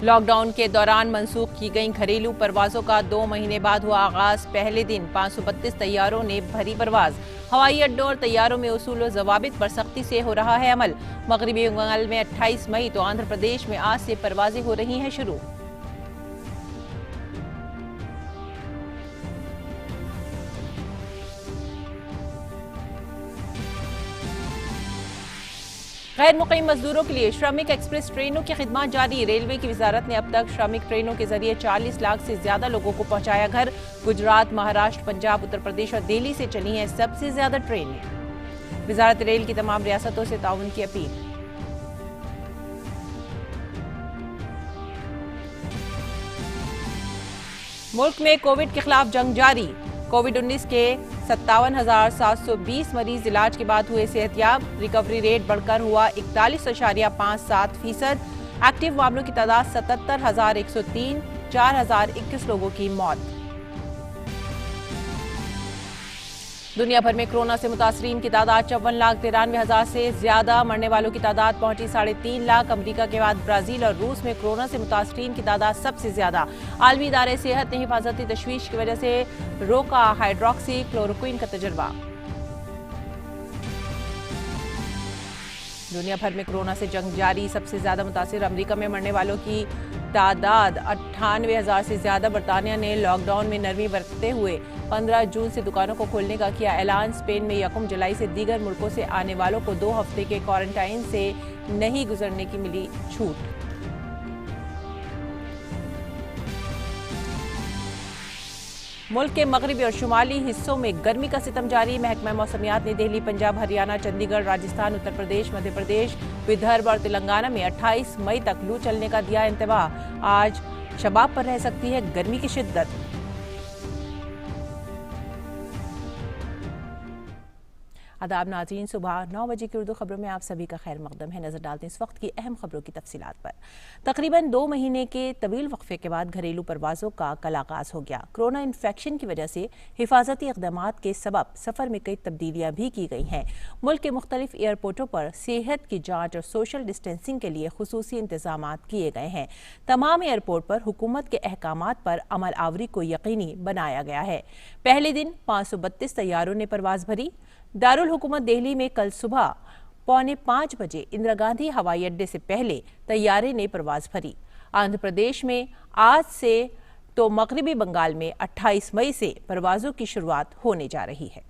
Lockdown के दौरान मंसूख की गई घरेलू परवाजों का 2 महीने बाद हुआ आगाज। पहले दिन 532 तैयारों ने भरी परवाज। हवाई अड्डों और तैयारों में उसूल व जवाबित पर सख्ती से हो रहा है अमल। मगरबी बंगाल में 28 मई तो आंध्र प्रदेश में आज से परवाजें हो रही हैं शुरू। गैर मुक़ीम मजदूरों के लिए श्रमिक एक्सप्रेस ट्रेनों की खिदमत जारी। रेलवे की वजारत ने अब तक श्रमिक ट्रेनों के जरिए 40 लाख से ज्यादा लोगों को पहुंचाया घर। गुजरात, महाराष्ट्र, पंजाब, उत्तर प्रदेश और दिल्ली से चली हैं सबसे ज्यादा ट्रेनें। वजारत रेल की तमाम रियासतों से ताउन की अपील। मुल्क में कोविड के खिलाफ जंग जारी। कोविड-19 के 57,720 मरीज इलाज के बाद हुए सेहतयाब। रिकवरी रेट बढ़कर हुआ 41.57%। एक्टिव मामलों की तादाद 77,103। 4,021 लोगों की मौत। दुनिया भर में कोरोना से मुतासरीन की तादाद 54,93,000 से ज्यादा। मरने वालों की तादाद पहुंची 3.5 लाख। अमरीका के बाद ब्राजील और रूस में कोरोना से मुतासरीन की तादाद सबसे ज्यादा। आलमी इदारे सेहत ने हिफाजती तशवीश की वजह से रोका हाइड्रोक्सी क्लोरोक्विन का तजर्बा। दुनिया भर में कोरोना से जंग जारी। सबसे ज्यादा मुतासिर अमरीका में मरने वालों की तादाद 98,000 से ज्यादा। बरतानिया ने लॉकडाउन में नरमी बरतते हुए 15 जून से दुकानों को खोलने का किया ऐलान। स्पेन में 1 जुलाई से दीगर मुल्कों से आने वालों को 2 हफ्ते के क्वारंटाइन से नहीं गुजरने की मिली छूट। मुल्क के मगरबी और शुमाली हिस्सों में गर्मी का सितम जारी। महकमा मौसमियात ने दिल्ली, पंजाब, हरियाणा, चंडीगढ़, राजस्थान, उत्तर प्रदेश, मध्य प्रदेश, विदर्भ और तेलंगाना में 28 मई तक लू चलने का दिया इंतबाह। आज शबाब पर रह सकती है गर्मी की शिद्दत। आदाब नाज़रीन, सुबह 9 बजे की उर्दू खबरों में आप सभी का खैर मकदम है। नजर डालते हैं इस वक्त की अहम खबरों की तफसीलात पर। तकरीबन 2 महीने के तवील वक्फे के बाद घरेलू परवाजों का कल आगाज हो गया। कोरोना इन्फेक्शन की वजह से हिफाजती इक़दामात के सबब सफर में कई तब्दीलियां भी की गई हैं। मुल्क के मुख्तलिफ एयरपोर्टों पर सेहत की जाँच और सोशल डिस्टेंसिंग के लिए खुसूसी इंतजाम किए गए हैं। तमाम एयरपोर्ट पर हुकूमत के अहकामात पर अमल आवरी को यकीनी बनाया गया है। पहले दिन 532 तैयारों ने परवाज भरी। दारुल हुकूमत दिल्ली में कल सुबह 4:45 बजे इंदिरा गांधी हवाई अड्डे से पहले तैयारे ने परवाज भरी। आंध्र प्रदेश में आज से तो मगरबी बंगाल में 28 मई से परवाजों की शुरुआत होने जा रही है।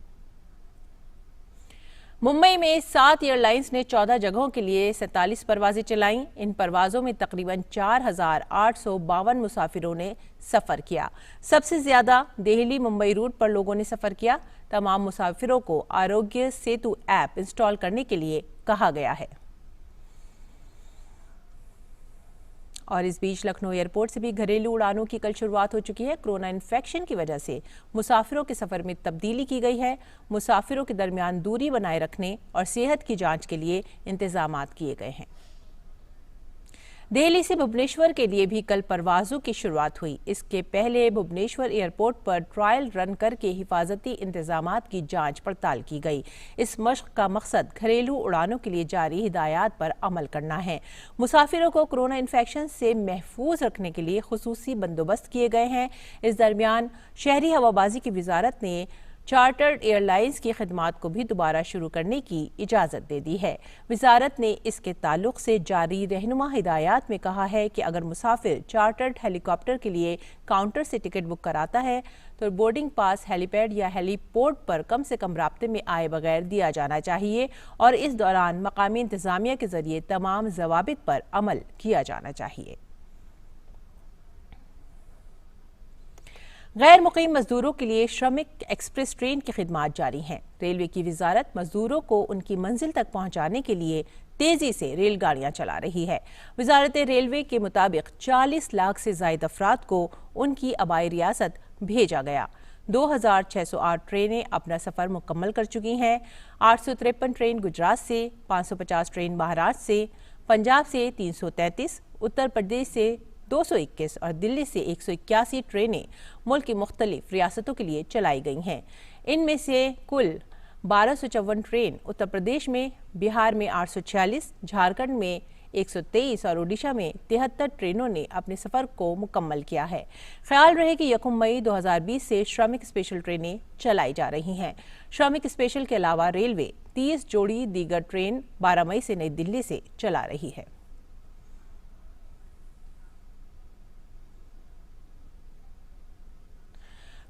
मुंबई में 7 एयरलाइंस ने 14 जगहों के लिए 47 परवाजें चलाईं। इन परवाजों में तकरीबन 4,852 मुसाफिरों ने सफर किया। सबसे ज्यादा दिल्ली मुंबई रूट पर लोगों ने सफर किया। तमाम मुसाफिरों को आरोग्य सेतु ऐप इंस्टॉल करने के लिए कहा गया है। और इस बीच लखनऊ एयरपोर्ट से भी घरेलू उड़ानों की कल शुरुआत हो चुकी है। कोरोना इन्फेक्शन की वजह से मुसाफिरों के सफर में तब्दीली की गई है। मुसाफिरों के दरमियान दूरी बनाए रखने और सेहत की जांच के लिए इंतजामात किए गए हैं। दिल्ली से भुवनेश्वर के लिए भी कल परवाजों की शुरुआत हुई। इसके पहले भुवनेश्वर एयरपोर्ट पर ट्रायल रन करके हिफाजती इंतजामात की जांच पड़ताल की गई। इस मश्क का मकसद घरेलू उड़ानों के लिए जारी हिदायत पर अमल करना है। मुसाफिरों को कोरोना इन्फेक्शन से महफूज रखने के लिए खुसूसी बंदोबस्त किए गए हैं। इस दरमियान शहरी हवाबाजी की वजारत ने चार्टर्ड एयरलाइंस की खिदमात को भी दोबारा शुरू करने की इजाज़त दे दी है। वजारत ने इसके ताल्लुक से जारी रहनुमा हिदायत में कहा है कि अगर मुसाफिर चार्टर्ड हेलीकॉप्टर के लिए काउंटर से टिकट बुक कराता है तो बोर्डिंग पास हेलीपैड या हेलीपोर्ट पर कम से कम राब्ते में आए बगैर दिया जाना चाहिए और इस दौरान मकामी इंतजामिया के जरिए तमाम जवाबित पर अमल किया जाना चाहिए। गैर मुक़ीम मजदूरों के लिए श्रमिक एक्सप्रेस ट्रेन की खिदमात जारी हैं। रेलवे की वजारत मजदूरों को उनकी मंजिल तक पहुंचाने के लिए तेजी से रेलगाड़ियां चला रही है। वजारत रेलवे के मुताबिक 40 लाख से ज्यादा अफराद को उनकी आबाई रियासत भेजा गया। 2,608 ट्रेनें अपना सफर मुकम्मल कर चुकी हैं। 853 ट्रेन गुजरात से, 550 ट्रेन महाराष्ट्र से, पंजाब से 333, उत्तर प्रदेश से 221 और दिल्ली से 181 ट्रेनें मुल्क की मुख्तलिफ रियासतों के लिए चलाई गई हैं। इनमें से कुल 1254 ट्रेन उत्तर प्रदेश में, बिहार में 846, झारखंड में 123 और ओडिशा में 73 ट्रेनों ने अपने सफर को मुकम्मल किया है। ख्याल रहे कि 1 मई 2020 से श्रमिक स्पेशल ट्रेनें चलाई जा रही हैं। श्रमिक स्पेशल के अलावा रेलवे 30 जोड़ी दीगर ट्रेन 12 मई से नई दिल्ली से चला रही है।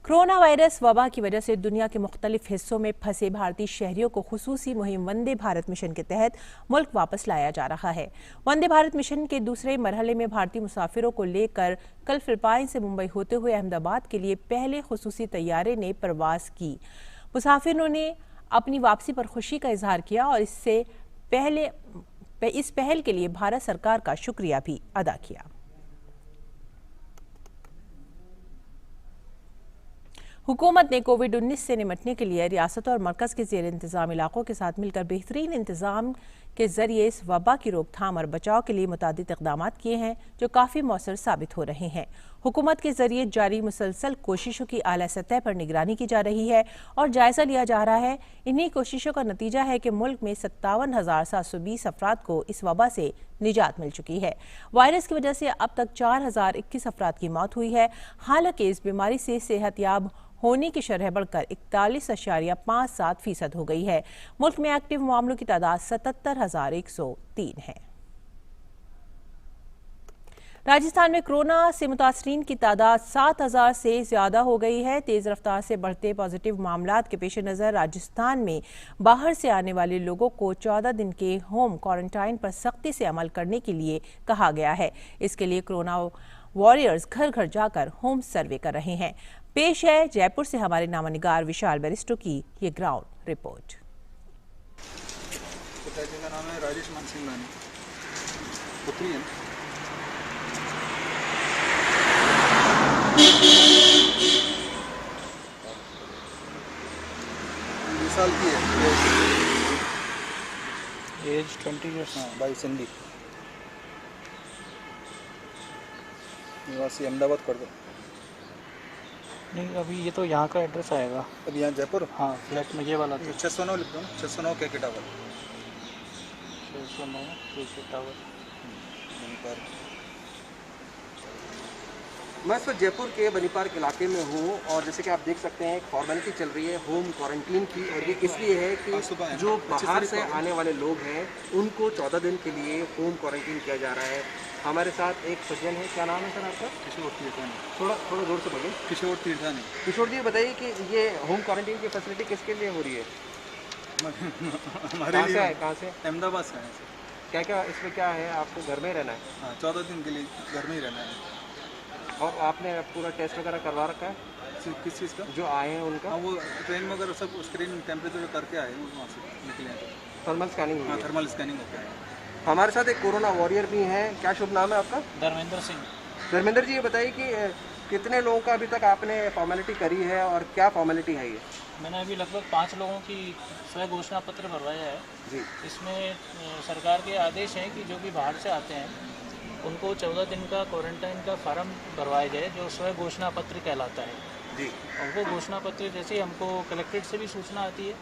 कोरोना वायरस वबा की वजह से दुनिया के मुख्तलिफ हिस्सों में फंसे भारतीय शहरियों को खुसूसी मुहिम वंदे भारत मिशन के तहत मुल्क वापस लाया जा रहा है। वंदे भारत मिशन के दूसरे मरहले में भारतीय मुसाफिरों को लेकर कल फिलिपाइन से मुंबई होते हुए अहमदाबाद के लिए पहले खुसूसी तैयारे ने परवास की। मुसाफिरों ने अपनी वापसी पर खुशी का इजहार किया और इस पहल के लिए भारत सरकार का शुक्रिया भी अदा किया। हुकूमत ने कोविड-19 से निपटने के लिए रियासतों और मरकज के ज़ेर इंतजाम इलाकों के साथ मिलकर बेहतरीन इंतजाम के जरिए इस वबा की रोकथाम और बचाव के लिए मुतादिद इक़दाम किए हैं जो काफ़ी मौसर साबित हो रहे हैं। हुकूमत के जरिए जारी मुसलसल कोशिशों की आला सतह पर निगरानी की जा रही है और जायजा लिया जा रहा है। इन्हीं कोशिशों का नतीजा है कि मुल्क में 57,720 अफराद को इस वबा से निजात मिल चुकी है। वायरस की वजह से अब तक 4,021 अफराद की मौत हुई है। हालांकि इस बीमारी से सेहतयाब होने की शरह बढ़कर 41.57% हो गई है। मुल्क में एक्टिव मामलों की तादाद 77,103 है। राजस्थान में कोरोना से मुतासरीन की तादाद 7,000 से ज्यादा हो गई है। तेज रफ्तार से बढ़ते पॉजिटिव मामलात के पेश नज़र राजस्थान में बाहर से आने वाले लोगों को 14 दिन के होम क्वारंटाइन पर सख्ती से अमल करने के लिए कहा गया है। इसके लिए कोरोना वॉरियर्स घर घर जाकर होम सर्वे कर रहे हैं। पेश है जयपुर से हमारे नामानिगार विशाल बैरिस्टो की ये ग्राउंड रिपोर्ट। पिताजी का नाम है राजेश मानसिंह रानी, पुत्री है। 20 साल की है, एज 20 ईयर्स। हाँ, बाई सिंधी, निवासी अहमदाबाद कर दो। नहीं, अभी ये तो यहाँ का एड्रेस आएगा। अभी यहाँ जयपुर, हाँ, फ्लैट में ये वाला था। 609 लिख दो ना, 609 के टावर। 609 के टावर। मैं इस वक्त जयपुर के बनी पार्क इलाके में हूँ और जैसे कि आप देख सकते हैं एक फॉर्मेलिटी चल रही है होम क्वारंटीन की, और ये इसलिए है कि जो बाहर से आने वाले लोग हैं उनको 14 दिन के लिए होम क्वारंटीन किया जा रहा है। हमारे साथ एक सज्जन है, क्या नाम है सर आपका? किशोर तीर्थानी। थोड़ा जोर से बोलिए। किशोर तीर्थानी। किशोर जी बताइए कि ये होम क्वारंटीन की फैसिलिटी किसके लिए हो रही है? हमारे लिए। कहाँ से? अहमदाबाद से है। क्या क्या इसमें क्या है, आपको घर में रहना है? हाँ, 14 दिन के लिए घर में ही रहना है। और आपने पूरा टेस्ट वगैरह करवा रखा है? किस चीज़ का? जो आए हैं उनका? हाँ, वो ट्रेन में अगर सब स्क्रीन टेम्परेचर करके आए वहाँ से निकले हैं। Thermal scanning? हाँ, थर्मल स्कैनिंग होता है। हमारे साथ एक कोरोना वॉरियर भी हैं। क्या शुभ नाम है आपका? धर्मेंद्र सिंह। धर्मेंद्र जी, ये बताइए कि कितने लोगों का अभी तक आपने फॉर्मेलिटी करी है और क्या फॉर्मेलिटी है ये? मैंने अभी लगभग 5 लोगों की स्वयं घोषणा पत्र भरवाया है जी। इसमें सरकार के आदेश हैं कि जो भी बाहर से आते हैं उनको 14 दिन का क्वारंटाइन का फार्म भरवाया जाए जो स्वयं घोषणा पत्र कहलाता है जी। और वो घोषणा पत्र जैसे ही हमको कलेक्ट्रेट से भी सूचना आती है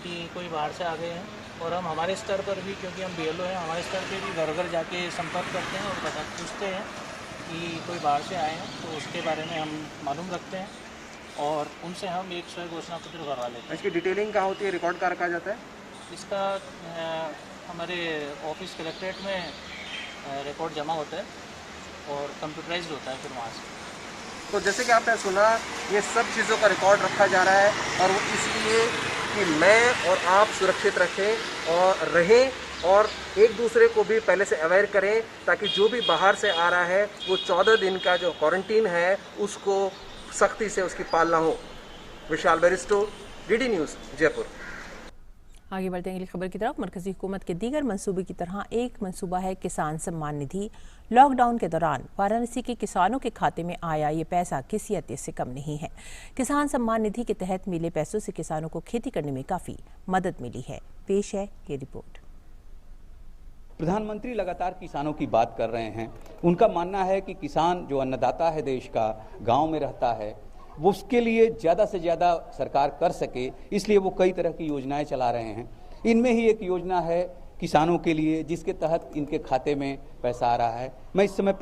कि कोई बाहर से आ गए हैं, और हम हमारे स्तर पर भी, क्योंकि हम BLO हैं, हमारे स्तर पर भी घर घर जाके संपर्क करते हैं और पूछते हैं कि कोई बाहर से आए हैं तो उसके बारे में हम मालूम रखते हैं और उनसे हम एक स्वयं घोषणा पत्र भरवा लेते हैं। इसकी डिटेलिंग कहाँ होती है, रिकॉर्ड कहाँ रखा जाता है? इसका हमारे ऑफिस कलेक्ट्रेट में रिकॉर्ड जमा होता है और कंप्यूटराइज्ड होता है फिर वहाँ से। तो जैसे कि आपने सुना, ये सब चीज़ों का रिकॉर्ड रखा जा रहा है और वो इसलिए कि मैं और आप सुरक्षित रहें और एक दूसरे को भी पहले से अवेयर करें ताकि जो भी बाहर से आ रहा है वो 14 दिन का जो क्वारंटीन है उसको सख्ती से उसकी पालना हो। विशाल बैरिस्टो, DD न्यूज़, जयपुर। आगे बढ़ते हैं अगली खबर की तरफ। मरकजी हुकूमत के दीगर मंसूबे की तरह एक मंसूबा है किसान सम्मान निधि। लॉकडाउन के दौरान वाराणसी के किसानों के खाते में आया ये पैसा किसी अतिय से कम नहीं है। किसान सम्मान निधि के तहत मिले पैसों से किसानों को खेती करने में काफ़ी मदद मिली है। पेश है ये रिपोर्ट। प्रधानमंत्री लगातार किसानों की बात कर रहे हैं। उनका मानना है कि किसान जो अन्नदाता है देश का, गाँव में रहता है, वो उसके लिए ज़्यादा से ज़्यादा सरकार कर सके, इसलिए वो कई तरह की योजनाएं चला रहे हैं। इनमें ही एक योजना है किसानों के लिए, जिसके तहत इनके खाते में पैसा आ रहा है। मैं इस समय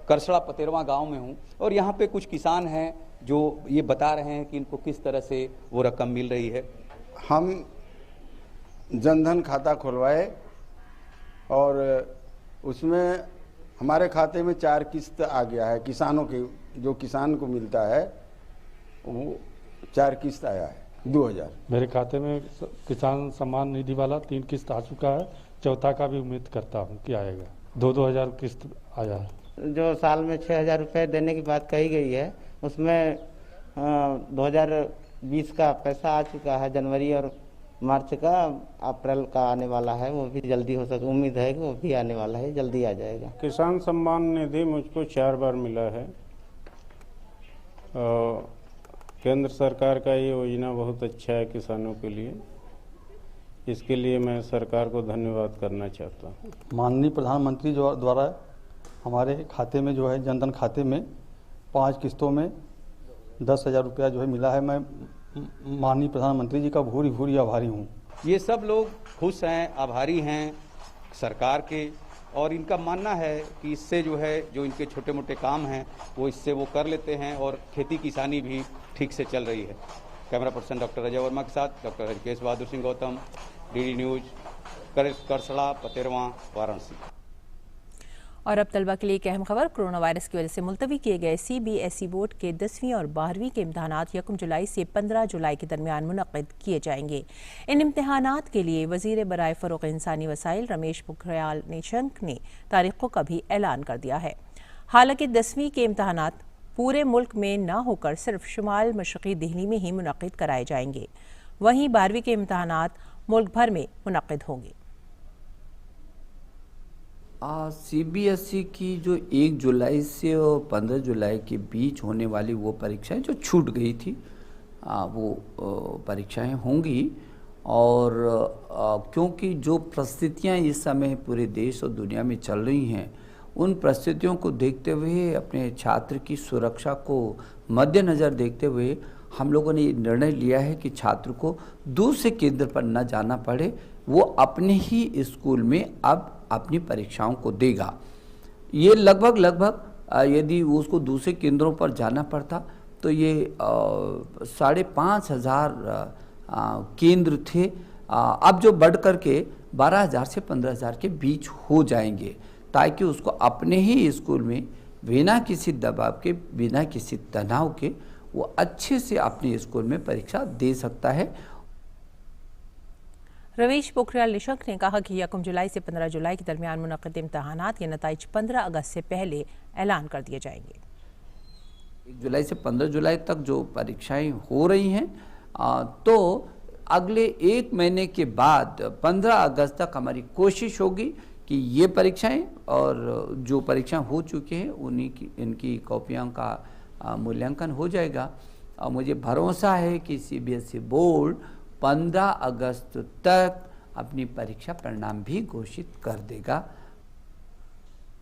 करसड़ा पतेरवा गांव में हूं और यहाँ पे कुछ किसान हैं जो ये बता रहे हैं कि इनको किस तरह से वो रकम मिल रही है। हम जनधन खाता खुलवाए और उसमें हमारे खाते में 4 किस्त आ गया है। किसानों के जो किसान को मिलता है वो 4 किस्त आया है 2000। मेरे खाते में किसान सम्मान निधि वाला 3 किस्त आ चुका है, चौथा का भी उम्मीद करता हूँ कि आएगा। 2-2 हज़ार किस्त आया है। जो साल में 6,000 रुपये देने की बात कही गई है उसमें 2020 का पैसा आ चुका है, जनवरी और मार्च का, अप्रैल का आने वाला है, वो भी जल्दी हो सके, उम्मीद है कि वो भी आने वाला है, जल्दी आ जाएगा। किसान सम्मान निधि मुझको 4 बार मिला है। केंद्र सरकार का ये योजना बहुत अच्छा है किसानों के लिए, इसके लिए मैं सरकार को धन्यवाद करना चाहता हूँ। माननीय प्रधानमंत्री द्वारा हमारे खाते में जो है जनधन खाते में 5 किस्तों में 10,000 रुपया जो है मिला है। मैं माननीय प्रधानमंत्री जी का भूरी भूरी आभारी हूँ। ये सब लोग खुश हैं, आभारी हैं सरकार के, और इनका मानना है कि इससे जो है जो इनके छोटे मोटे काम हैं वो इससे वो कर लेते हैं और खेती किसानी भी ठीक से चल रही है। Camera person doctor Ajay Verma के साथ doctor Harkesh Bahadur Singh Gautam, DD news, Karsada पतेरवा, Varanasi. और अब तलबा के लिए एक अहम खबर। कोरोना वायरस की वजह से मुलतवी किए गए CBSE बोर्ड के 10वीं और 12वीं के इम्तहानात 1 जुलाई से 15 जुलाई के दरमियान मुनक़्क़िद किए जाएंगे। इन इम्तहानात के लिए वज़ीर बराए फ़रोग़ इंसानी वसाइल रमेश पोखरियाल निशंक ने तारीख़ों का भी ऐलान कर दिया है। हालांकि 10वीं के इम्तहानात पूरे मुल्क में न होकर सिर्फ शुमाल मशरक़ी दिल्ली में ही मुनक़्क़िद कराए जाएंगे, वहीं 12वीं के इम्तहानात मुल्क भर में मुनक़्क़िद होंगे। CBSE की जो 1 जुलाई से और 15 जुलाई के बीच होने वाली वो परीक्षाएं जो छूट गई थी, वो परीक्षाएं होंगी। और क्योंकि जो परिस्थितियां इस समय पूरे देश और दुनिया में चल रही हैं, उन परिस्थितियों को देखते हुए, अपने छात्र की सुरक्षा को मद्देनज़र देखते हुए हम लोगों ने ये निर्णय लिया है कि छात्र को दूसरे केंद्र पर न जाना पड़े, वो अपने ही स्कूल में अब अपनी परीक्षाओं को देगा। ये लगभग यदि उसको दूसरे केंद्रों पर जाना पड़ता तो ये 5,500 केंद्र थे, अब जो बढ़ कर के 12,000 से 15,000 के बीच हो जाएंगे, ताकि उसको अपने ही स्कूल में बिना किसी दबाव के, बिना किसी तनाव के वो अच्छे से अपने स्कूल में परीक्षा दे सकता है। रमेश पोखरियाल निशंक ने कहा कि 1 जुलाई से 15 जुलाई के दरमियान मुनक़्क़िद इम्तहानात के नताइज 15 अगस्त से पहले ऐलान कर दिए जाएंगे। 1 जुलाई से 15 जुलाई तक जो परीक्षाएं हो रही हैं, तो अगले 1 महीने के बाद 15 अगस्त तक हमारी कोशिश होगी कि ये परीक्षाएं और जो परीक्षाएं हो चुकी हैं इनकी कॉपियों का मूल्यांकन हो जाएगा। और मुझे भरोसा है कि CBSE बोर्ड 15 अगस्त तक अपनी परीक्षा परिणाम भी घोषित कर देगा।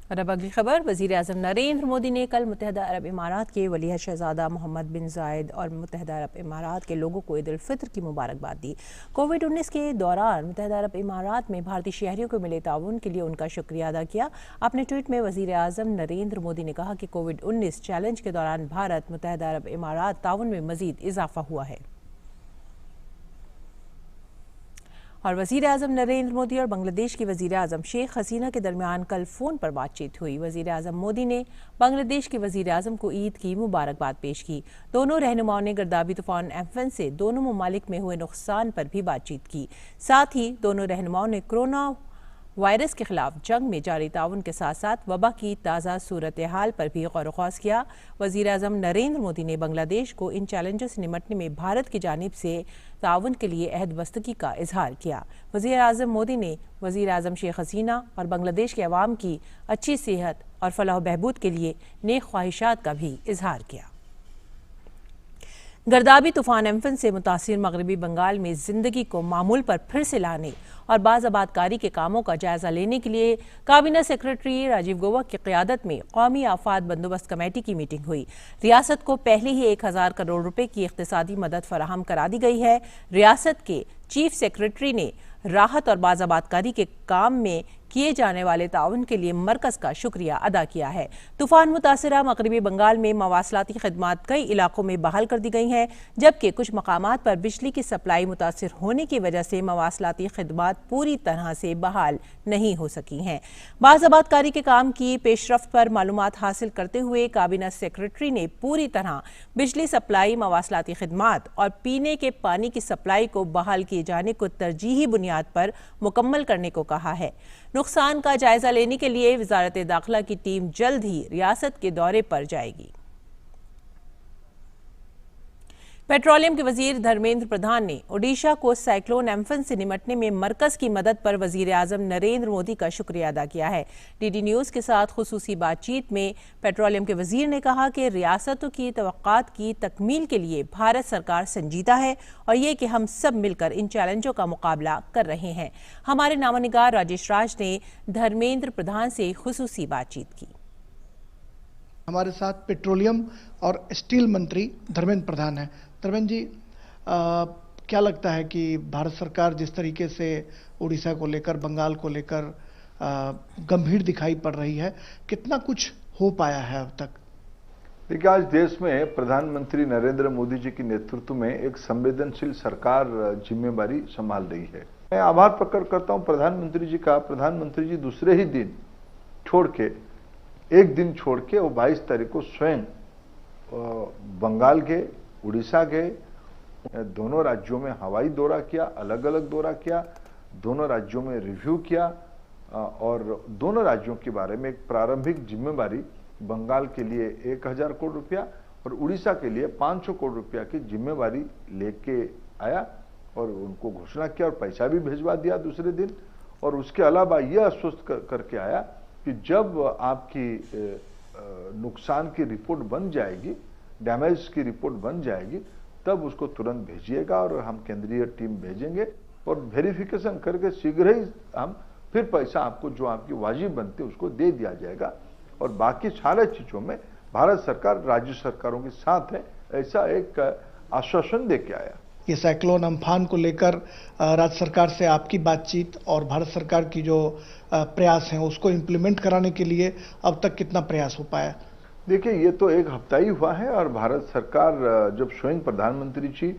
और अब अगली खबर। वज़ीर आज़म नरेंद्र मोदी ने कल मुत्तहदा अरब इमारात के वलीअहद शहज़ादा मोहम्मद बिन ज़ायद और मुत्तहदा अरब इमारात के लोगों को ईद उल फित्र की मुबारकबाद दी। कोविड-19 के दौरान मुत्तहदा अरब इमारात में भारतीय शहरियों को मिले ताउन के लिए उनका शुक्रिया अदा किया। अपने ट्वीट में वज़ीर आज़म नरेंद्र मोदी ने कहा कि कोविड-19 चैलेंज के दौरान भारत मुत्तहदा अरब इमारात ताउन में मज़ीद इजाफा हुआ है। और वज़ीर आज़म नरेंद्र मोदी और बांग्लादेश की वज़ीर आज़म शेख हसीना के दरमियान कल फ़ोन पर बातचीत हुई। वज़ीर आज़म मोदी ने बांग्लादेश के वज़ीर आज़म को ईद की मुबारकबाद पेश की। दोनों रहनुमाओं ने गर्दाबी तूफ़ान एम्फन से दोनों ममालिक में हुए नुकसान पर भी बातचीत की। साथ ही दोनों रहनुमाओं ने कोरोना वायरस के खिलाफ जंग में जारी ताउन के साथ साथ वबा की ताज़ा सूरत हाल पर भी गौर ख्वास किया। वज़ीर आज़म नरेंद्र मोदी ने बांग्लादेश को इन चैलेंजों से निपटने में भारत की जानिब से ताउन के लिए अहद बस्तगी का इजहार किया। वज़ीर आज़म मोदी ने वज़ीर आज़म शेख हसीना और बांग्लादेश के अवाम की अच्छी सेहत और फलाह बहबूद के लिए नेक ख्वाहिशात का भी इजहार किया। गर्दाबी तूफ़ान एम्फन से मुतासिर मगरबी बंगाल में ज़िंदगी को मामूल पर फिर से लाने और बाज़ाबादकारी के कामों का जायज़ा लेने के लिए काबीना सेक्रेटरी राजीव गौबा की क़यादत में कौमी आफात बंदोबस्त कमेटी की मीटिंग हुई। रियासत को पहले ही 1,000 करोड़ रुपए की इक़्तिसादी मदद फराहम करा दी गई है। रियासत के चीफ सेक्रेटरी ने राहत और बाज़ाबातकारी के काम में किए जाने वाले ताउन के लिए मरकज़ का शुक्रिया अदा किया है। तूफान मुतासिरा मगरबी बंगाल में मवासलाती खदमात कई इलाकों में बहाल कर दी गई हैं, जबकि कुछ मकामात पर बिजली की सप्लाई मुतासिर होने की वजह से मवासलाती खदमात पूरी तरह से बहाल नहीं हो सकी हैं। बाज़ाबातकारी के काम की पेशरफ्त पर मालूमात हासिल करते हुए काबीना सेक्रेटरी ने पूरी तरह बिजली सप्लाई, मवासलाती खदमात और पीने के पानी की सप्लाई को बहाल किए जाने को तरजीही बुनियाद पर मुकम्मल करने को कहा है। नुकसान का जायजा लेने के लिए वजारत दाखिला की टीम जल्द ही रियासत के दौरे पर जाएगी। पेट्रोलियम के वजीर धर्मेंद्र प्रधान ने ओडिशा को साइक्लोन एम्फन से निपटने में मरकज की मदद पर वजीर आजम नरेंद्र मोदी का शुक्रिया अदा किया है। डीडी न्यूज के साथ खुसूसी बातचीत में पेट्रोलियम के वजीर ने कहा कि रियासतों की तवक्कात की तकमील के लिए भारत सरकार संजीदा है और ये कि हम सब मिलकर इन चैलेंजों का मुकाबला कर रहे हैं। हमारे नामानिगार राजेश राज ने धर्मेंद्र प्रधान से खुसूसी बातचीत की। हमारे साथ पेट्रोलियम और स्टील मंत्री धर्मेंद्र प्रधान हैं। धर्मेंद्र जी, क्या लगता है कि भारत सरकार जिस तरीके से उड़ीसा को लेकर, बंगाल को लेकर गंभीर दिखाई पड़ रही है, कितना कुछ हो पाया है अब तक? देखिए, आज देश में प्रधानमंत्री नरेंद्र मोदी जी के नेतृत्व में एक संवेदनशील सरकार जिम्मेदारी संभाल रही है। मैं आभार प्रकट करता हूं प्रधानमंत्री जी का। प्रधानमंत्री जी दूसरे ही दिन छोड़ के, एक दिन छोड़ के वो 22 तारीख को स्वयं बंगाल गए, उड़ीसा गए, दोनों राज्यों में हवाई दौरा किया, अलग अलग दौरा किया, दोनों राज्यों में रिव्यू किया और दोनों राज्यों के बारे में एक प्रारंभिक जिम्मेदारी बंगाल के लिए 1000 करोड़ रुपया और उड़ीसा के लिए 500 करोड़ रुपया की जिम्मेदारी लेके आया और उनको घोषणा किया और पैसा भी भिजवा दिया दूसरे दिन। और उसके अलावा यह आश्वस्त करके आया कि जब आपकी नुकसान की रिपोर्ट बन जाएगी, डैमेज की रिपोर्ट बन जाएगी, तब उसको तुरंत भेजिएगा और हम केंद्रीय टीम भेजेंगे और वेरिफिकेशन करके शीघ्र ही हम फिर पैसा आपको जो आपकी वाजिब बनती है उसको दे दिया जाएगा। और बाकी सारे चीजों में भारत सरकार राज्य सरकारों के साथ है, ऐसा एक आश्वासन दे के आया। ये साइक्लोन अम्फान को लेकर राज्य सरकार से आपकी बातचीत और भारत सरकार की जो प्रयास हैं उसको इम्प्लीमेंट कराने के लिए अब तक कितना प्रयास हो पाया? देखिए, ये तो एक हफ्ता ही हुआ है और भारत सरकार जब स्वयं प्रधानमंत्री जी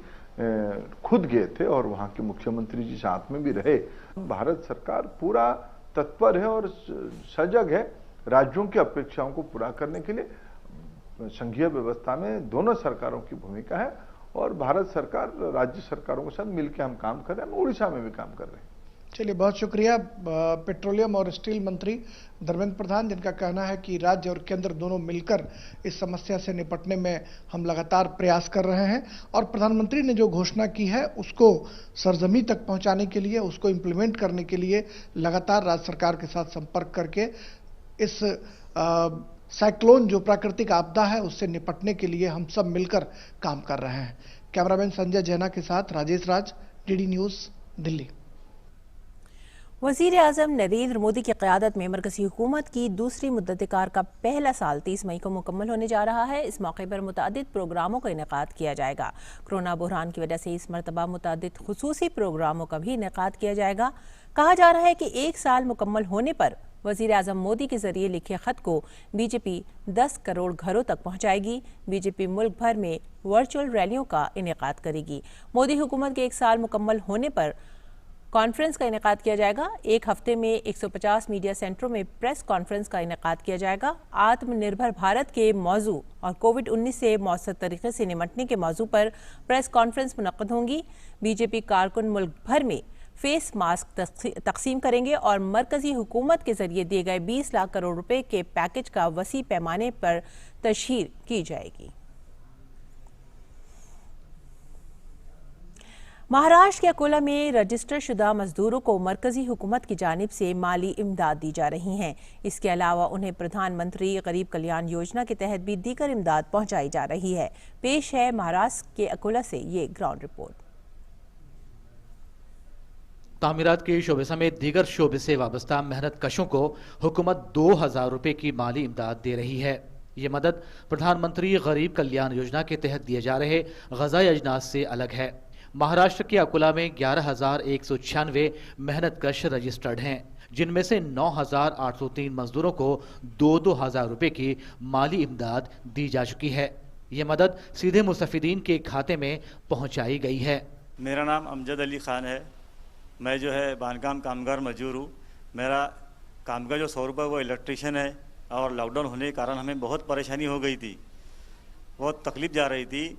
खुद गए थे और वहाँ के मुख्यमंत्री जी साथ में भी रहे, भारत सरकार पूरा तत्पर है और सजग है राज्यों की अपेक्षाओं को पूरा करने के लिए। संघीय व्यवस्था में दोनों सरकारों की भूमिका है और भारत सरकार राज्य सरकारों के साथ मिलकर हम काम कर रहे हैं। हम उड़ीसा में भी काम कर रहे हैं। चलिए, बहुत शुक्रिया पेट्रोलियम और स्टील मंत्री धर्मेंद्र प्रधान, जिनका कहना है कि राज्य और केंद्र दोनों मिलकर इस समस्या से निपटने में हम लगातार प्रयास कर रहे हैं और प्रधानमंत्री ने जो घोषणा की है उसको सरजमी तक पहुंचाने के लिए, उसको इम्प्लीमेंट करने के लिए लगातार राज्य सरकार के साथ संपर्क करके इस साइक्लोन जो प्राकृतिक आपदा है उससे निपटने के लिए हम सब मिलकर काम कर रहे हैं। कैमरामैन संजय जैना के साथ राजेश राज, डीडी न्यूज, दिल्ली। वज़ीर आज़म नरेंद्र मोदी की क़यादत में मरकज़ी हुकूमत की दूसरी मुद्दत-ए-कार का पहला साल 30 मई को मुकम्मल होने जा रहा है। इस मौके पर मुतादिद प्रोग्रामों का इनेकाद किया जाएगा। कोरोना बहरान की वजह से इस मरतबा मुतादिद खुसूसी प्रोग्रामों का भी इनेकाद किया जाएगा। कहा जा रहा है कि एक साल मुकम्मल होने पर वज़ीर आज़म मोदी के जरिए लिखे खत को बीजेपी 10 करोड़ घरों तक पहुंचाएगी। बीजेपी मुल्क भर में वर्चुअल रैलियों का इनेकाद करेगी। मोदी हुकूमत के एक साल मुकम्मल होने पर कॉन्फ्रेंस का इनेकाद किया जाएगा। एक हफ्ते में 150 मीडिया सेंटरों में प्रेस कॉन्फ्रेंस का इनेकाद किया जाएगा। आत्मनिर्भर भारत के मौजू और कोविड-19 से मौसर तरीके से निपटने के मौजू पर प्रेस कॉन्फ्रेंस मुनक्कद होंगी। बीजेपी कारकुन मुल्क भर में फेस मास्क तकसीम करेंगे और मरकजी हुकूमत के जरिए दिए गए 20 लाख करोड़ रुपए के पैकेज का वसी पैमाने पर तशहीर की जाएगी। महाराष्ट्र के अकोला में रजिस्टर शुदा मजदूरों को मरकजी हुकूमत की जानिब से माली इमदाद दी जा रही हैं। इसके अलावा उन्हें प्रधानमंत्री गरीब कल्याण योजना के तहत भी दीगर इमदाद पहुंचाई जा रही है। पेश है महाराष्ट्र के अकोला से ये ग्राउंड रिपोर्ट। तामीरात के शोबे समेत दीगर शोबे से वाबस्ता मेहनत कशों को हुकूमत 2000 रुपए की माली इमदाद दे रही है। ये मदद प्रधानमंत्री गरीब कल्याण योजना के तहत दिए जा रहे ग़िज़ाई अजनास से अलग है। महाराष्ट्र के अकोला में 11,196 मेहनतकश रजिस्टर्ड हैं, जिनमें से 9,803 मजदूरों को 2-2 हज़ार रुपये की माली इमदाद दी जा चुकी है। ये मदद सीधे मुस्तफिदीन के खाते में पहुंचाई गई है। मेरा नाम अमजद अली ख़ान है। मैं जो है बांधकाम कामगार मजदूर हूँ। मेरा काम का जो स्वरूप है वो इलेक्ट्रिशियन है, और लॉकडाउन होने के कारण हमें बहुत परेशानी हो गई थी, बहुत तकलीफ जा रही थी।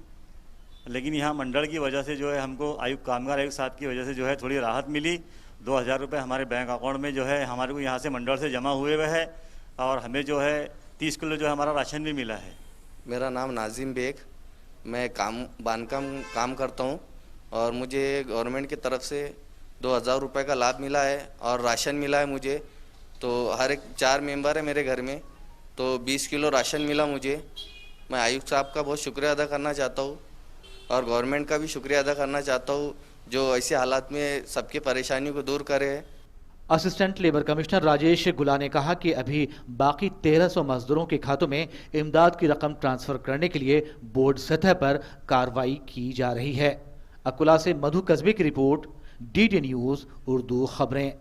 लेकिन यहाँ मंडल की वजह से जो है हमको आयुक्त कामगार आयुक्त साहब की वजह से जो है थोड़ी राहत मिली। 2,000 रुपये हमारे बैंक अकाउंट में जो है हमारे को यहाँ से मंडल से जमा हुए हुए है, और हमें जो है 30 किलो जो है हमारा राशन भी मिला है। मेरा नाम नाजिम बेग, मैं बांधकाम काम करता हूँ, और मुझे गवर्नमेंट की तरफ से 2,000 रुपये का लाभ मिला है और राशन मिला है मुझे। तो हर एक 4 मेंबर है मेरे घर में, तो 20 किलो राशन मिला मुझे। मैं आयुक्त साहब का बहुत शुक्रिया अदा करना चाहता हूँ, और गवर्नमेंट का भी शुक्रिया अदा करना चाहता हूँ जो ऐसे हालात में सबकी परेशानी को दूर करे। असिस्टेंट लेबर कमिश्नर राजेश गुला ने कहा कि अभी बाकी 1,300 मजदूरों के खातों में इमदाद की रकम ट्रांसफर करने के लिए बोर्ड सतह पर कार्रवाई की जा रही है। अकोला से मधु कस्बे की रिपोर्ट, DD न्यूज़ उर्दू खबरें।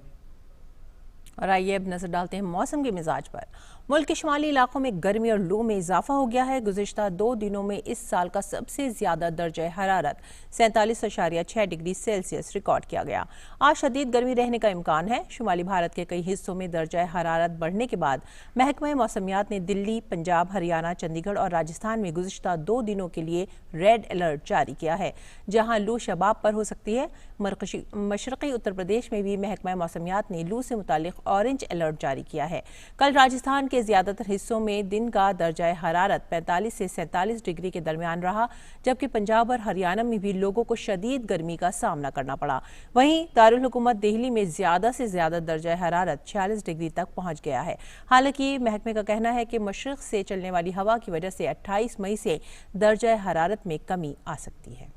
और आइए अब नजर डालते हैं मौसम के मिजाज पर। मुल्क के शुमाली इलाकों में गर्मी और लू में इजाफा हो गया है। गुज़िश्ता 2 दिनों में इस साल का सबसे ज्यादा दर्जा हरारत 47.6 डिग्री सेल्सियस रिकॉर्ड किया गया। आज शदीद गर्मी रहने का इम्कान है। शुमाली भारत के कई हिस्सों में दर्जा हरारत बढ़ने के बाद महकमा मौसमियात ने दिल्ली, पंजाब, हरियाणा, चंडीगढ़ और राजस्थान में गुज़िश्ता 2 दिनों के लिए रेड अलर्ट जारी किया है, जहाँ लू शबाब पर हो सकती है। मशरक़ी उत्तर प्रदेश में भी महकमा मौसमियात ने लू से मुतालिक ऑरेंज अलर्ट जारी किया है। कल राजस्थान के ज्यादातर हिस्सों में दिन का दर्जा हरारत 45 से 47 डिग्री के दरमियान रहा, जबकि पंजाब और हरियाणा में भी लोगों को शदीद गर्मी का सामना करना पड़ा। वहीं दारुल हुकूमत दिल्ली में ज्यादा से ज्यादा दर्जा हरारत 46 डिग्री तक पहुंच गया है। हालांकि महकमे का कहना है कि मशरिक से चलने वाली हवा की वजह से 28 मई से दर्जा हरारत में कमी आ सकती है।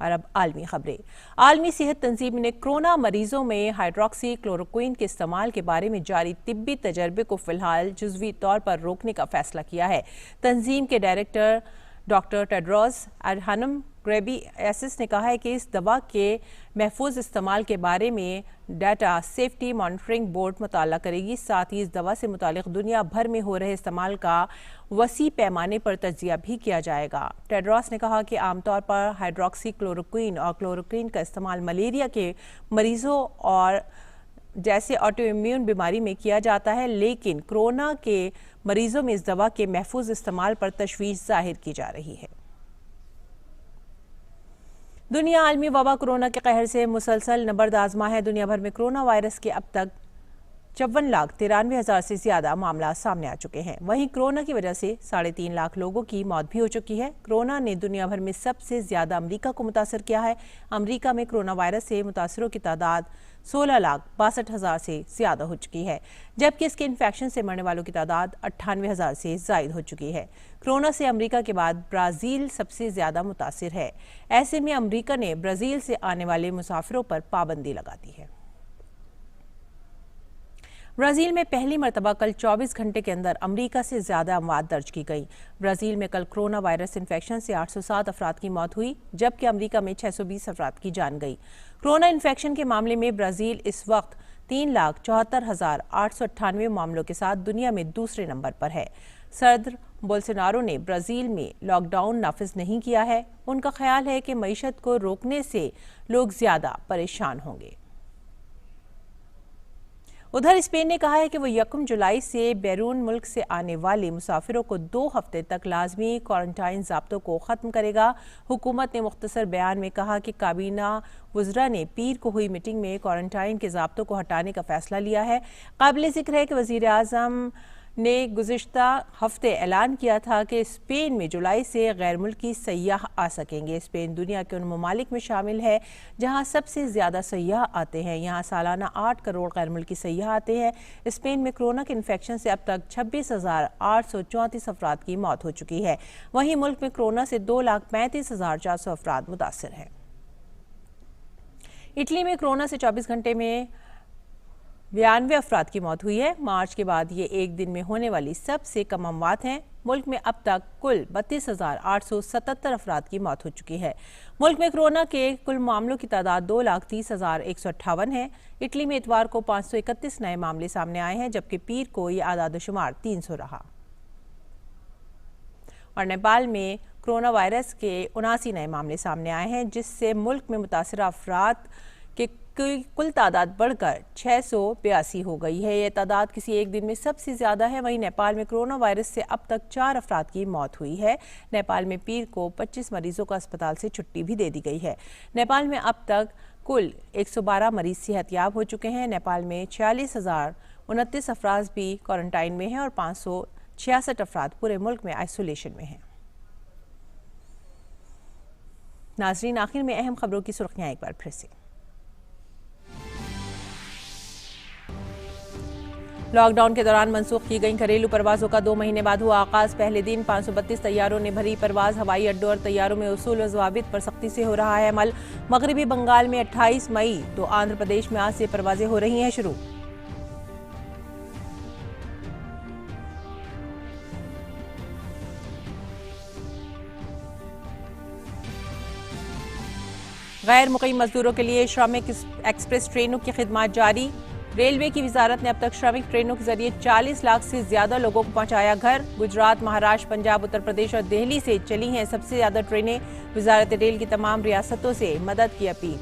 और अब आलमी खबरें। आलमी सेहत तंजीम ने कोरोना मरीजों में हाइड्रोक्सी क्लोरोक्विन के इस्तेमाल के बारे में जारी तिब्बी तजर्बे को फिलहाल जुज़वी तौर पर रोकने का फैसला किया है। तंजीम के डायरेक्टर डॉक्टर टेड्रोस अदहानम घेब्रेयेसस ने कहा है कि इस दवा के महफूज इस्तेमाल के बारे में डाटा सेफ्टी मॉनिटरिंग बोर्ड मुताला करेगी। साथ ही इस दवा से मुतालिक दुनिया भर में हो रहे इस्तेमाल का वसी पैमाने पर तजिया भी किया जाएगा। टेड्रोस ने कहा कि आमतौर पर हाइड्रोक्सी क्लोरोक्विन और क्लोरोक्विन का इस्तेमाल मलेरिया के मरीजों और जैसे ऑटो इम्यून बीमारी में किया जाता है, लेकिन कोरोना के मरीजों में इस दवा के महफूज इस्तेमाल पर तशवीश जाहिर की जा रही है। दुनिया आलमी वबा कोरोना के कहर से मुसलसल नबर्द आजमा है। दुनिया भर में कोरोना वायरस के अब तक 54,93,000 से ज्यादा मामला सामने आ चुके हैं। वहीं कोरोना की वजह से 3.5 लाख लोगों की मौत भी हो चुकी है। कोरोना ने दुनिया भर में सबसे ज्यादा अमेरिका को मुतासर किया है। अमेरिका में कोरोना वायरस से मुतासरों की तादाद 16,62,000 से ज्यादा हो चुकी है, जबकि इसके इन्फेक्शन से मरने वालों की तादाद 98,000 से जायद हो चुकी है। कोरोना से अमेरिका के बाद ब्राज़ील सबसे ज्यादा मुतासिर है। ऐसे में अमेरिका ने ब्राज़ील से आने वाले मुसाफिरों पर पाबंदी लगा दी है। ब्राज़ील में पहली मरतबा कल 24 घंटे के अंदर अमेरिका से ज्यादा अमवात दर्ज की गई। ब्राज़ील में कल कोरोना वायरस इन्फेक्शन से 807 अफराद की मौत हुई, जबकि अमेरिका में 620 अफराद की जान गई। कोरोना इन्फेक्शन के मामले में ब्राज़ील इस वक्त 3,74,898 मामलों के साथ दुनिया में दूसरे नंबर पर है। सदर बोल्सोनारो ने ब्राज़ील में लॉकडाउन नाफिज नहीं किया है। उनका ख्याल है कि मईशत को रोकने से लोग ज्यादा परेशान होंगे। उधर स्पेन ने कहा है कि वो 1 जुलाई से बैरून मुल्क से आने वाले मुसाफिरों को 2 हफ्ते तक लाजमी क्वारंटाइन ज़ाब्तों को ख़त्म करेगा। हुकूमत ने मुख्तसर बयान में कहा कि काबीना वज़रा ने पीर को हुई मीटिंग में क्वारंटाइन के ज़ाब्तों को हटाने का फैसला लिया है। काबिल ज़िक्र है कि वज़ीर आज़म ने गुज़िश्ता हफ्ते ऐलान किया था कि स्पेन में जुलाई से गैर मुल्की सयाह आ सकेंगे। स्पेन दुनिया के उन ममालिक में शामिल है जहां सबसे ज़्यादा सयाह आते हैं। यहां सालाना 8 करोड़ गैर मुल्की सयाह आते हैं। स्पेन में कोरोना के इन्फेक्शन से अब तक 26,834 अफराद की मौत हो चुकी है। वहीं मुल्क में कोरोना से 2,35,400 अफराद मुतासर हैं। इटली में कोरोना से 24 घंटे में 92 अफराद की मौत हुई है। मार्च के बाद ये एक दिन में होने वाली सबसे कम अमवात हैं। मुल्क में अब तक कुल 32,877 अफराद की मौत हो चुकी है। मुल्क में कोरोना के कुल मामलों की तादाद 2,30,158 है। इटली में इतवार को 531 नए मामले सामने आए हैं, जबकि पीर को ये आदादोशुमार 300 रहा। और नेपाल में कोरोना वायरस के 79 नए मामले सामने आए हैं, जिससे मुल्क में मुतासर अफराद के कुल तादाद बढ़कर 682 हो गई है। यह तादाद किसी एक दिन में सबसे ज़्यादा है। वहीं नेपाल में कोरोना वायरस से अब तक 4 अफराद की मौत हुई है। नेपाल में पीर को 25 मरीजों को अस्पताल से छुट्टी भी दे दी गई है। नेपाल में अब तक कुल 112 मरीज सेहतयाब हो चुके हैं। नेपाल में 46,029 अफराद भी क्वारंटाइन में हैं और 566 अफराद पूरे मुल्क में आइसोलेशन में हैं। नाजरीन, आखिर में अहम खबरों की सुर्खियां एक बार फिर से। लॉकडाउन के दौरान मंसूख की गई घरेलू परवाजों का 2 महीने बाद हुआ आगाज। पहले दिन 532 तैयारों ने भरी परवाज। हवाई अड्डों और तैयारों में उसूल व ज़वाबित पर सख्ती से हो रहा है अमल। मगरबी बंगाल में 28 मई तो आंध्र प्रदेश में आज से परवाजें हो रही हैं शुरू। गैर मुक़ीम मजदूरों के लिए श्रमिक एक्सप्रेस ट्रेनों की खिदमत जारी। रेलवे की वजारत ने अब तक श्रमिक ट्रेनों के जरिए 40 लाख से ज्यादा लोगों को पहुंचाया घर। गुजरात, महाराष्ट्र, पंजाब, उत्तर प्रदेश और दिल्ली से चली हैं सबसे ज्यादा ट्रेनें। वजारत रेल की तमाम रियासतों से मदद की अपील।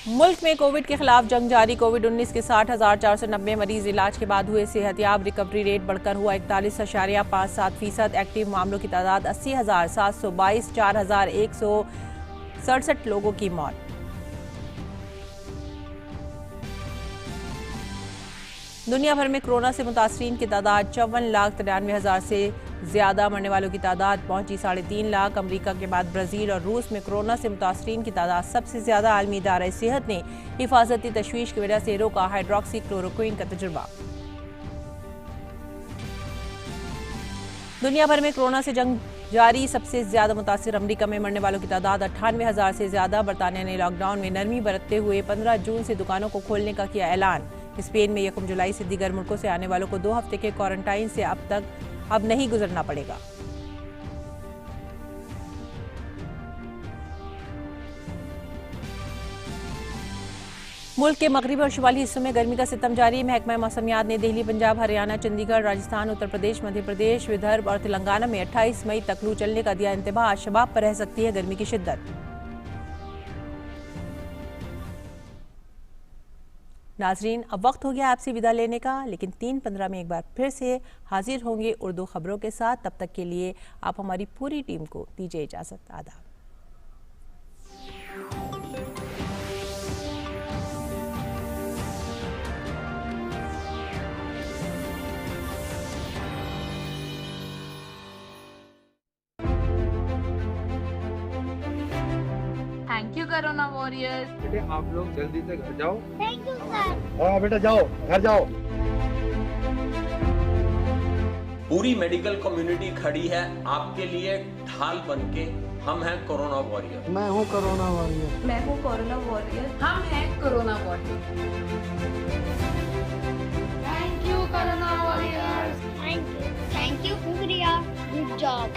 मुल्क में कोविड के खिलाफ जंग जारी। कोविड-19 के 60,490 मरीज इलाज के बाद हुए सेहतयाब। रिकवरी रेट बढ़कर हुआ 41.57%। एक्टिव मामलों की तादाद 80,722। 4,167 लोगों की मौत। दुनिया भर में कोरोना से मुतासरीन की तादाद 54,93,000 से ज्यादा। मरने वालों की तादाद पहुंची 3.5 लाख। अमेरिका के बाद ब्राजील और रूस में कोरोना से मुतासरीन की तादाद सबसे ज्यादा। आलमी इदारा सेहत ने हिफाजती तशवीश की वजह से रोका हाइड्रोक्सी क्लोरोक्विन का तजुर्बा। दुनिया भर में कोरोना से जंग जारी। सबसे ज्यादा मुतासिर अमेरिका में मरने वालों की तादाद 98,000 से ज्यादा। बरतानिया ने लॉकडाउन में नरमी बरतते हुए 15 जून से दुकानों को खोलने का किया ऐलान। स्पेन में 1 जुलाई से दीगर मुल्कों से आने वालों को 2 हफ्ते के क्वारंटाइन से अब नहीं गुजरना पड़ेगा। मुल्क के मगरबी और शुमाली हिस्सों में गर्मी का सितम जारी। महकमा मौसमियात ने दिल्ली, पंजाब, हरियाणा, चंडीगढ़, राजस्थान, उत्तर प्रदेश, मध्य प्रदेश, विदर्भ और तेलंगाना में 28 मई तक लू चलने का दिया इंतबाह। शबाब पर रह सकती है गर्मी की शिद्दत। नाजरीन, अब वक्त हो गया आपसे विदा लेने का, लेकिन 3:15 में एक बार फिर से हाजिर होंगे उर्दू खबरों के साथ। तब तक के लिए आप हमारी पूरी टीम को दीजिए इजाज़त। आदाब। Thank you corona warriors. बेटे आप लोग जल्दी से घर जाओ। Thank you sir. हाँ बेटा जाओ, घर जाओ। पूरी मेडिकल कम्युनिटी खड़ी है आपके लिए ढाल बनके। हम हैं कोरोना वॉरियर। मैं हूँ कोरोना वॉरियर। मैं हूँ कोरोना वॉरियर। हम हैं corona warrior. Thank you corona warriors. Thank you शुक्रिया, गुड जॉब।